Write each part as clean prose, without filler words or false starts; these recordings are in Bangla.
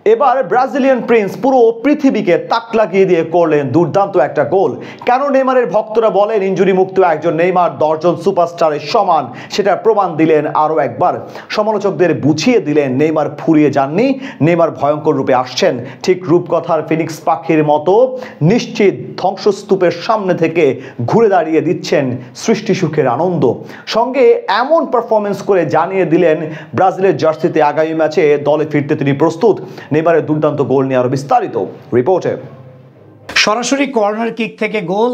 এবার ব্রাজিলিয়ান প্রিন্স পুরো পৃথিবীকে তাক লাগিয়ে দিয়ে করলেন দুর্দান্ত একটা গোল। কেন নেইমারের ভক্তরা বলেন ইনজুরি মুক্ত একজন নেইমার 10 জন সুপারস্টারের সমান, সেটা প্রমাণ দিলেন আরও একবার। সমালোচকদের বুঝিয়ে দিলেন নেইমার ফুরিয়ে যাননি, নেইমার ভয়ঙ্কর রূপে আসছেন। ঠিক রূপকথার ফিনিক্স পাখির মতো নিশ্চিত ধ্বংসস্তূপের সামনে থেকে ঘুরে দাঁড়িয়ে দিচ্ছেন সৃষ্টি সুখের আনন্দ। সঙ্গে এমন পারফরমেন্স করে জানিয়ে দিলেন ব্রাজিলের জার্সিতে আগামী ম্যাচে দলে ফিরতে তিনি প্রস্তুত। নেইমারের দুর্দান্ত গোল নিয়ে আরো বিস্তারিত রিপোর্টে। সরাসরি কর্নার কিক থেকে গোল,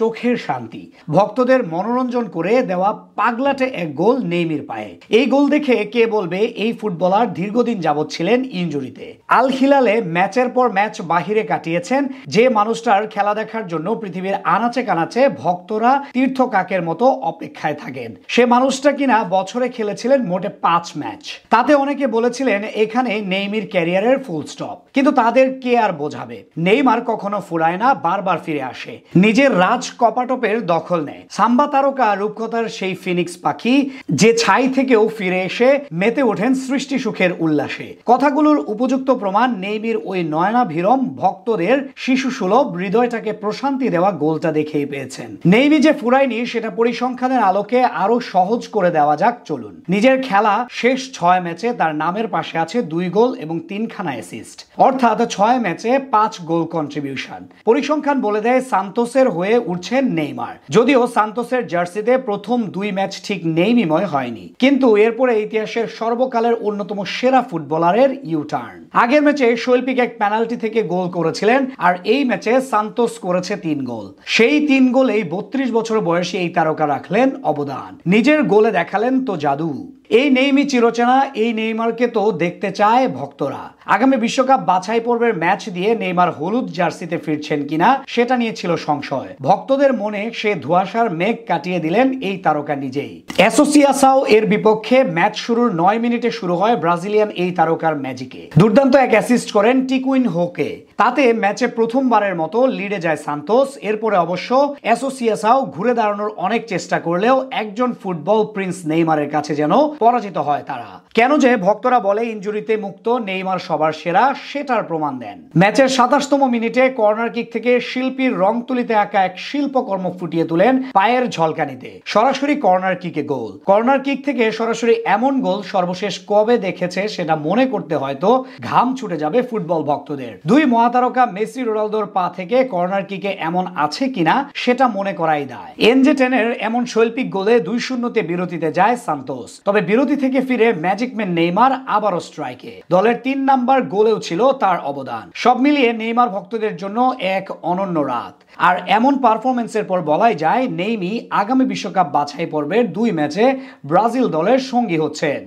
চোখের শান্তি। ভক্তদের মনোরঞ্জন করে দেওয়া পাগলাটে এক গোল নেইমার পায়ে। এই গোল দেখে কে বলবে এই ফুটবলার দীর্ঘদিন যাবৎ ছিলেন ইনজুরিতে। আল হিলালে ম্যাচের পর ম্যাচ বাহিরে কাটিয়েছেন। যে মানুষটার খেলা দেখার জন্য পৃথিবীর আনাচে কানাচে ভক্তরা তীর্থ কাকের মতো অপেক্ষায় থাকেন, সে মানুষটা কিনা বছরে খেলেছিলেন মোটে 5 ম্যাচ। তাতে অনেকে বলেছিলেন এখানে নেইমার ক্যারিয়ারের ফুল স্টপ। কিন্তু তাদের কে আর বোঝাবে, নেইমার কখনো ফুরায় না, বারবার ফিরে আসে, নিজের রাজ কপাটপের দখল নেয়। সাম্বা তারকা রূপকথার সেই ফিনিক্স পাখি যে ছাই থেকেও ফিরে এসে মেতে ওঠেন সৃষ্টি সুখের উল্লাসে। কথাগুলোর উপযুক্ত প্রমাণ নেইমার ওই নয়নাভিরম ভক্তদের শিশু সুলভ হৃদয়টাকে প্রশান্তি দেওয়া গোলটা দেখেই পেয়েছেন। নেইমার যে ফুরায়নি সেটা পরিসংখ্যানের আলোকে আরো সহজ করে দেওয়া যাক চলুন। নিজের খেলা শেষ 6 ম্যাচে তার নামের পাশে আছে 2 গোল এবং 3খানা অ্যাসিস্ট, অর্থাৎ 6 ম্যাচে 5 গোল কন্ট্রিবিউশন। পরিসংখ্যান বলে দেয় সান্তোসের হয়ে উঠছেন নেইমার। যদিও সান্তোসের জার্সিতে প্রথম 2 ম্যাচ ঠিক নেইমিময় হয়নি, কিন্তু এরপরে ইতিহাসের সর্বকালের অন্যতম সেরা ফুটবলারের ইউটার্ন। আগের ম্যাচে শৈল্পিক এক পেনাল্টি থেকে গোল করেছিলেন, আর এই ম্যাচে সান্তোস করেছে 3 গোল। সেই 3 গোলেই 32 বছর বয়সী এই তারকা রাখলেন অবদান, নিজের গোলে দেখালেন তো জাদু। এই নেইমার চিরচেনা, এই নেইমারকে তো দেখতে চায় ভক্তরা। আগামী বিশ্বকাপ বাছাই পর্বের ম্যাচ দিয়ে নেইমার হলুদ জার্সিতে ফিরছেন কিনা সেটা নিয়ে ছিল সংশয়। ভক্তদের মনে সে ধোঁয়াশার মেঘ কাটিয়ে দিলেন এই তারকা নিজেই। অ্যাসোসিয়েসাও এর বিপক্ষে ম্যাচ শুরুর 9 মিনিটে শুরু হয় ব্রাজিলিয়ান এই তারকার ম্যাজিকে। দুর্দান্ত এক অ্যাসিস্ট করেন টিকুইন হোকে। তাতে ম্যাচে প্রথমবারের মতো লিডে যায় সান্তোস। এরপরে অবশ্য অ্যাসোসিয়েসাও ঘুরে দাঁড়ানোর অনেক চেষ্টা করলেও একজন ফুটবল প্রিন্স নেইমারের কাছে যেন পরাজিত হয় তারা। কেন যে ভক্তরা বলে ইনজুরিতে মুক্ত নেইমার সবার সেরা, সেটার প্রমাণ দেন। ম্যাচের 27তম মিনিটে কর্নার কিক থেকে শিল্পীর রং তুলিতে আঁকা এক শিল্পকর্ম ফুটিয়ে তুলেন পায়ের ঝলকানিতে। সরাসরি কর্নার কিকে গোল। কর্নার কিক থেকে সরাসরি এমন গোল সর্বশেষ কবে দেখেছে সেটা মনে করতে হয়তো ঘাম ছুটে যাবে ফুটবল ভক্তদের। 2 মহাতারকা মেসি রোনালদোর পা থেকে কর্নার কিকে এমন আছে কিনা সেটা মনে করাই দায়। এনজে10 এর এমন শৈল্পিক গোলে 2-0 বিরতিতে যায় সান্তোস। তবে বিরতি থেকে ফিরে ম্যাজিকম্যান নেইমার আবারও স্ট্রাইকে। দলের 3 নাম্বার গোলেও ছিল তার অবদান। সব মিলিয়ে নেইমার ভক্তদের জন্য এক অনন্য রাত। আর এমন পারফরমেন্সের পর বলাই যায় নেইমার আগামী বিশ্বকাপ বাছাই পর্বের 2 ম্যাচে ব্রাজিল দলের সঙ্গী হচ্ছেন।